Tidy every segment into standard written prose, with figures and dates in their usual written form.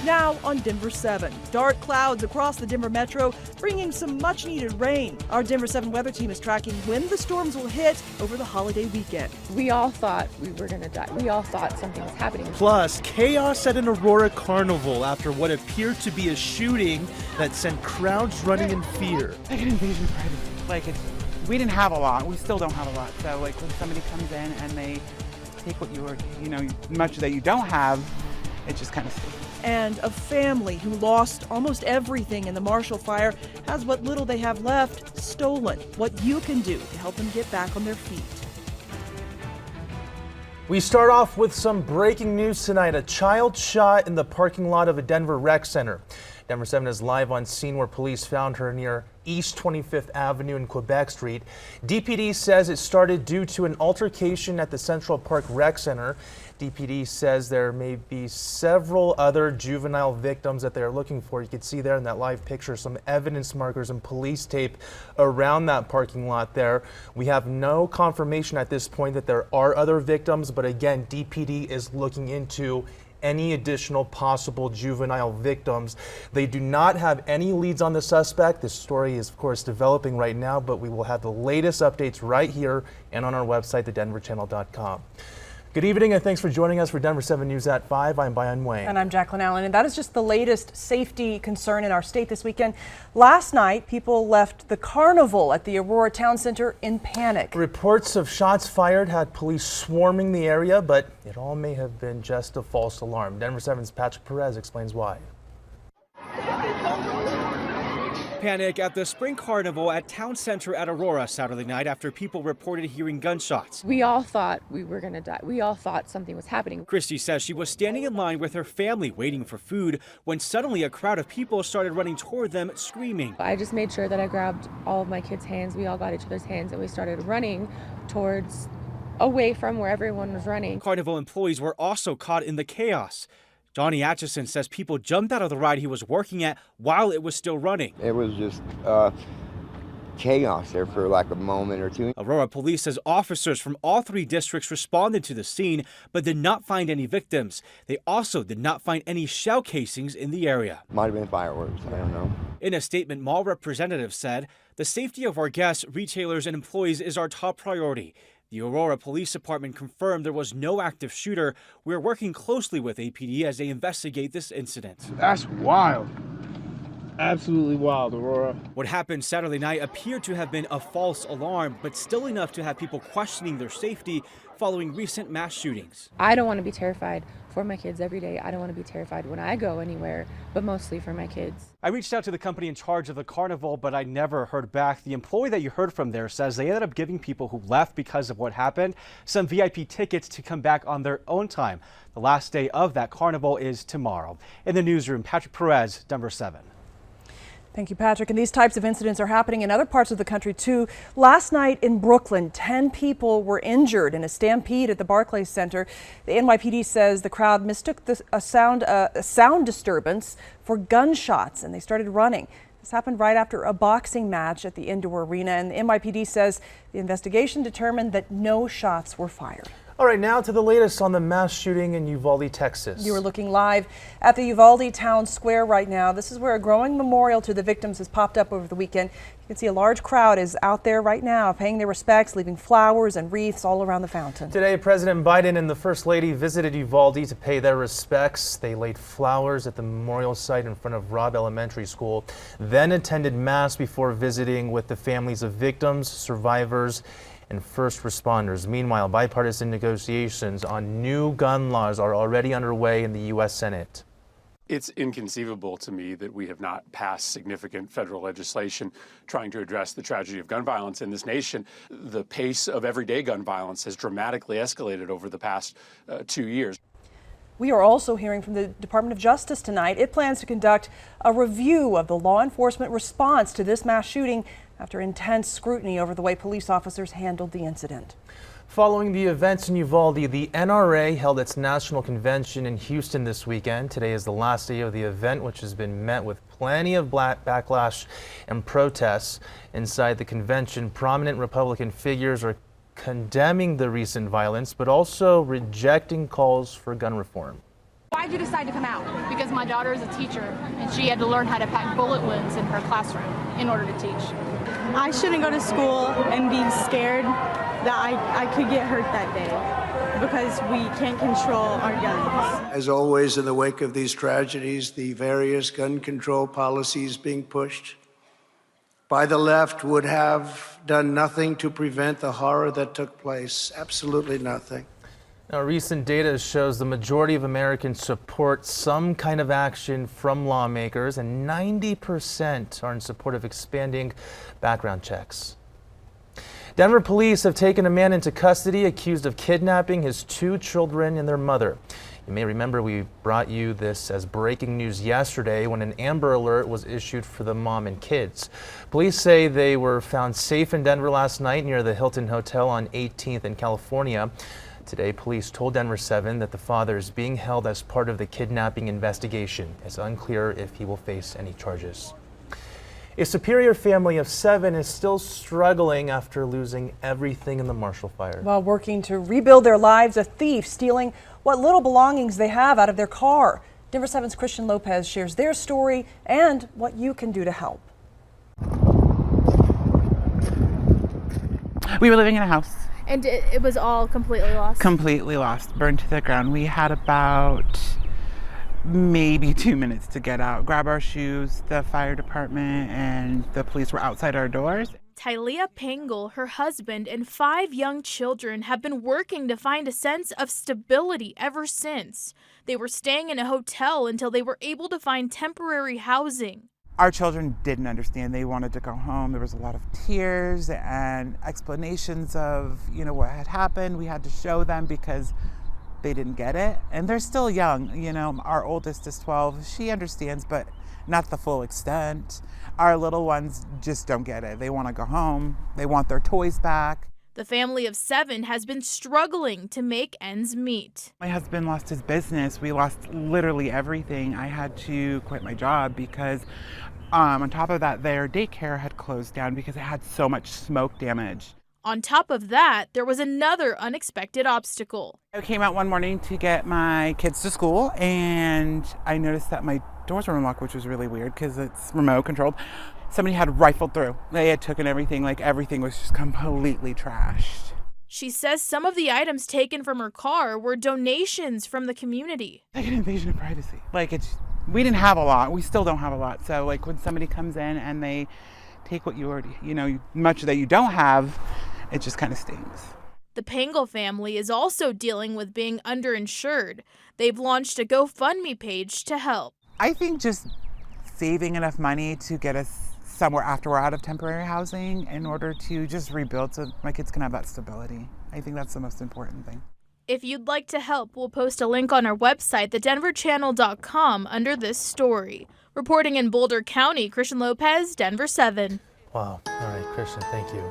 Now on Denver 7. Dark clouds across the Denver metro, bringing some much-needed rain. Our Denver 7 weather team is tracking when the storms will hit over the holiday weekend. We all thought we were going to die. We all thought something was happening. Plus, chaos at an Aurora carnival after what appeared to be a shooting that sent crowds running in fear. Like an invasion party. We didn't have a lot. We still don't have a lot. So when somebody comes in and they take what much that you don't have, it just kind of stinks. And a family who lost almost everything in the Marshall fire has what little they have left stolen. What you can do to help them get back on their feet. We start off with some breaking news tonight. A child shot in the parking lot of a Denver rec center. Denver 7 is live on scene where police found her near East 25th Avenue and Quebec Street. DPD says it started due to an altercation at the Central Park Rec Center. DPD says there may be several other juvenile victims that they're looking for. You can see there in that live picture some evidence markers and police tape around that parking lot there. We have no confirmation at this point that there are other victims, but again, DPD is looking into any additional possible juvenile victims. They do not have any leads on the suspect. This story is, of course, developing right now, but we will have the latest updates right here and on our website, thedenverchannel.com. Good evening and thanks for joining us for Denver 7 News at 5. I'm Bayan Wayne. And I'm Jacqueline Allen, and that is just the latest safety concern in our state this weekend. Last night, people left the carnival at the Aurora Town Center in panic. Reports of shots fired had police swarming the area, but it all may have been just a false alarm. Denver 7's Patrick Perez explains why. Panic at the Spring Carnival at Town Center at Aurora Saturday night after people reported hearing gunshots. We all thought we were going to die. We all thought something was happening. Christy says she was standing in line with her family waiting for food when suddenly a crowd of people started running toward them screaming. I just made sure that I grabbed all of my kids' hands. We all got each other's hands and we started running towards away from where everyone was running. Carnival employees were also caught in the chaos. Johnny Atchison says people jumped out of the ride he was working at while it was still running. It was just chaos there for like a moment or two. Aurora police says officers from all 3 districts responded to the scene but did not find any victims. They also did not find any shell casings in the area. Might have been fireworks, I don't know. In a statement, mall representatives said, "The safety of our guests, retailers, and employees is our top priority." The Aurora Police Department confirmed there was no active shooter. We're working closely with APD as they investigate this incident. That's wild. Absolutely wild, Aurora. What happened Saturday night appeared to have been a false alarm, but still enough to have people questioning their safety following recent mass shootings. I don't want to be terrified for my kids every day. I don't want to be terrified when I go anywhere, but mostly for my kids. I reached out to the company in charge of the carnival, but I never heard back. The employee that you heard from there says they ended up giving people who left because of what happened some VIP tickets to come back on their own time. The last day of that carnival is tomorrow. In the newsroom, Patrick Perez, Denver 7. Thank you, Patrick. And these types of incidents are happening in other parts of the country, too. Last night in Brooklyn, 10 people were injured in a stampede at the Barclays Center. The NYPD says the crowd mistook a sound disturbance for gunshots, and they started running. This happened right after a boxing match at the indoor arena, and the NYPD says the investigation determined that no shots were fired. All right, now to the latest on the mass shooting in Uvalde, Texas. You are looking live at the Uvalde Town Square right now. This is where a growing memorial to the victims has popped up over the weekend. You can see a large crowd is out there right now paying their respects, leaving flowers and wreaths all around the fountain. Today, President Biden and the First Lady visited Uvalde to pay their respects. They laid flowers at the memorial site in front of Robb Elementary School, then attended Mass before visiting with the families of victims, survivors, and first responders. Meanwhile, bipartisan negotiations on new gun laws are already underway in the U.S. Senate. It's inconceivable to me that we have not passed significant federal legislation trying to address the tragedy of gun violence in this nation. The pace of everyday gun violence has dramatically escalated over the past 2 years. We are also hearing from the Department of Justice tonight. It plans to conduct a review of the law enforcement response to this mass shooting after intense scrutiny over the way police officers handled the incident. Following the events in Uvalde, the NRA held its national convention in Houston this weekend. Today is the last day of the event, which has been met with plenty of backlash and protests. Inside the convention, prominent Republican figures are condemning the recent violence, but also rejecting calls for gun reform. Why Why'd you decide to come out? Because my daughter is a teacher and she had to learn how to pack bullet wounds in her classroom in order to teach. I shouldn't go to school and be scared that I could get hurt that day because we can't control our guns. As always, in the wake of these tragedies, the various gun control policies being pushed by the left would have done nothing to prevent the horror that took place. Absolutely nothing. Now, recent data shows the majority of Americans support some kind of action from lawmakers, and 90% are in support of expanding background checks. Denver police have taken a man into custody accused of kidnapping his 2 children and their mother. You may remember we brought you this as breaking news yesterday when an Amber Alert was issued for the mom and kids. Police say they were found safe in Denver last night near the Hilton Hotel on 18th in California. Today, police told Denver 7 that the father is being held as part of the kidnapping investigation. It's unclear if he will face any charges. A Superior family of 7 is still struggling after losing everything in the Marshall Fire. While working to rebuild their lives, a thief stealing what little belongings they have out of their car. Denver 7's Christian Lopez shares their story and what you can do to help. We were living in a house. And it was all completely lost? Completely lost, burned to the ground. We had about maybe 2 minutes to get out, grab our shoes. The fire department and the police were outside our doors. Tylea Pangle, her husband, and 5 young children have been working to find a sense of stability ever since. They were staying in a hotel until they were able to find temporary housing. Our children didn't understand. They wanted to go home. There was a lot of tears and explanations of, what had happened. We had to show them because they didn't get it. And they're still young. Our oldest is 12. She understands, but not the full extent. Our little ones just don't get it. They want to go home. They want their toys back. The family of 7 has been struggling to make ends meet. My husband lost his business. We lost literally everything. I had to quit my job because on top of that, their daycare had closed down because it had so much smoke damage. On top of that, there was another unexpected obstacle. I came out one morning to get my kids to school and I noticed that my doors were unlocked, which was really weird because it's remote controlled. Somebody had rifled through. They had taken everything, everything was just completely trashed. She says some of the items taken from her car were donations from the community. Like an invasion of privacy. We didn't have a lot. We still don't have a lot. So when somebody comes in and they take what you already, much that you don't have, it just kind of stings. The Pangle family is also dealing with being underinsured. They've launched a GoFundMe page to help. I think just saving enough money to get us somewhere after we're out of temporary housing in order to just rebuild so my kids can have that stability. I think that's the most important thing. If you'd like to help, we'll post a link on our website, thedenverchannel.com, under this story. Reporting in Boulder County, Christian Lopez, Denver 7. Wow. All right, Christian, thank you.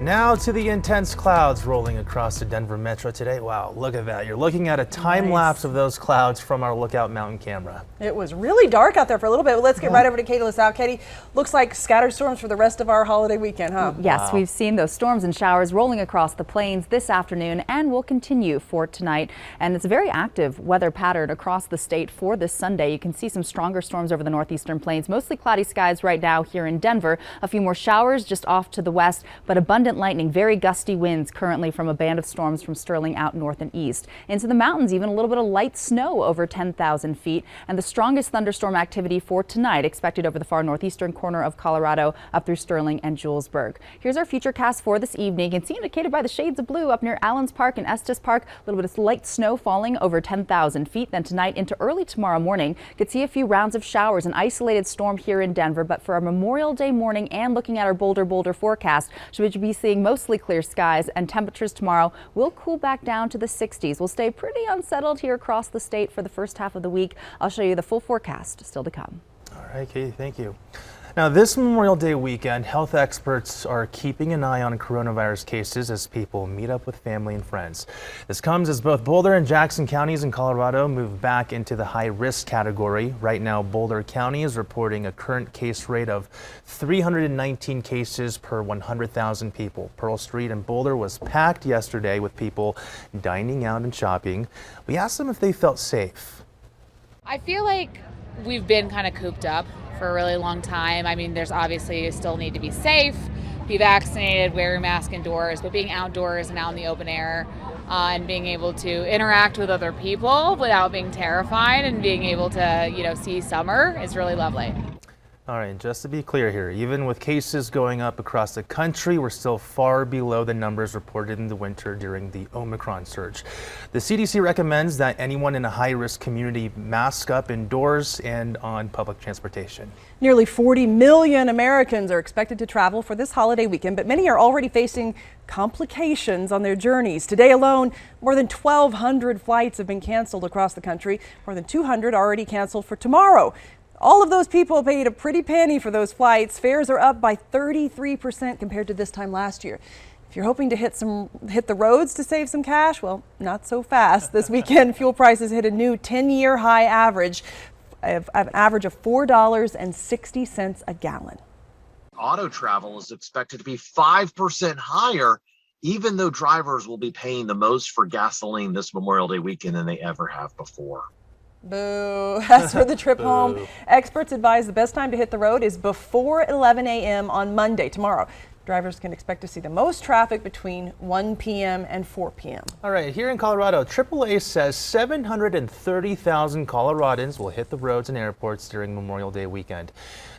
Now to the intense clouds rolling across the Denver metro today. Wow, look at that. You're looking at a time lapse of those clouds from our Lookout Mountain camera. It was really dark out there for a little bit. Let's get right over to Katie LaSalle. Katie, looks like scattered storms for the rest of our holiday weekend, huh? Yes, we've seen those storms and showers rolling across the plains this afternoon and will continue for tonight. And it's a very active weather pattern across the state for this Sunday. You can see some stronger storms over the northeastern plains, mostly cloudy skies right now here in Denver. A few more showers just off to the west, but abundant lightning, very gusty winds currently from a band of storms from Sterling out north and east. Into the mountains, even a little bit of light snow over 10,000 feet. And the strongest thunderstorm activity for tonight expected over the far northeastern corner of Colorado up through Sterling and Julesburg. Here's our future cast for this evening. You can see indicated by the shades of blue up near Allens Park and Estes Park. A little bit of light snow falling over 10,000 feet. Then tonight into early tomorrow morning, could see a few rounds of showers, an isolated storm here in Denver. But for our Memorial Day morning and looking at our Boulder forecast, should be seeing mostly clear skies, and temperatures tomorrow will cool back down to the 60s. We'll stay pretty unsettled here across the state for the first half of the week. I'll show you the full forecast still to come. All right, Katie, thank you. Now, this Memorial Day weekend, health experts are keeping an eye on coronavirus cases as people meet up with family and friends. This comes as both Boulder and Jackson counties in Colorado move back into the high-risk category. Right now, Boulder County is reporting a current case rate of 319 cases per 100,000 people. Pearl Street in Boulder was packed yesterday with people dining out and shopping. We asked them if they felt safe. I feel like we've been kind of cooped up for a really long time. I mean, there's obviously still need to be safe, be vaccinated, wear your mask indoors, but being outdoors and out in the open air and being able to interact with other people without being terrified and being able to, see summer is really lovely. All right, just to be clear here, even with cases going up across the country, we're still far below the numbers reported in the winter during the Omicron surge. The CDC recommends that anyone in a high-risk community mask up indoors and on public transportation. Nearly 40 million Americans are expected to travel for this holiday weekend, but many are already facing complications on their journeys. Today alone, more than 1,200 flights have been canceled across the country, more than 200 already canceled for tomorrow. All of those people paid a pretty penny for those flights. Fares are up by 33% compared to this time last year. If you're hoping to hit the roads to save some cash, well, not so fast. This weekend, fuel prices hit a new 10-year high average, an average of $4.60 a gallon. Auto travel is expected to be 5% higher, even though drivers will be paying the most for gasoline this Memorial Day weekend than they ever have before. Boo. As for the trip home, experts advise the best time to hit the road is before 11 a.m. on Monday, tomorrow. Drivers can expect to see the most traffic between 1 p.m. and 4 p.m. All right, here in Colorado, AAA says 730,000 Coloradans will hit the roads and airports during Memorial Day weekend.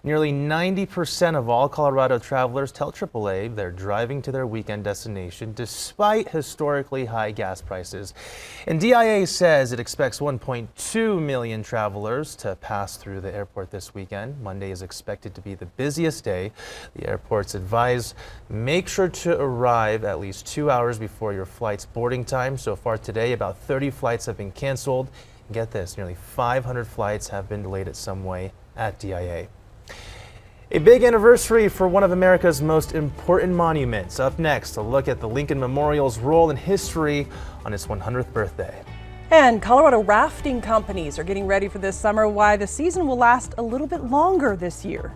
Nearly 90% of all Colorado travelers tell AAA they're driving to their weekend destination despite historically high gas prices. And DIA says it expects 1.2 million travelers to pass through the airport this weekend. Monday is expected to be the busiest day. The airports advise make sure to arrive at least 2 hours before your flight's boarding time. So far today, about 30 flights have been canceled. Get this, nearly 500 flights have been delayed at some way at DIA. A big anniversary for one of America's most important monuments. Up next, a look at the Lincoln Memorial's role in history on its 100th birthday. And Colorado rafting companies are getting ready for this summer, why the season will last a little bit longer this year.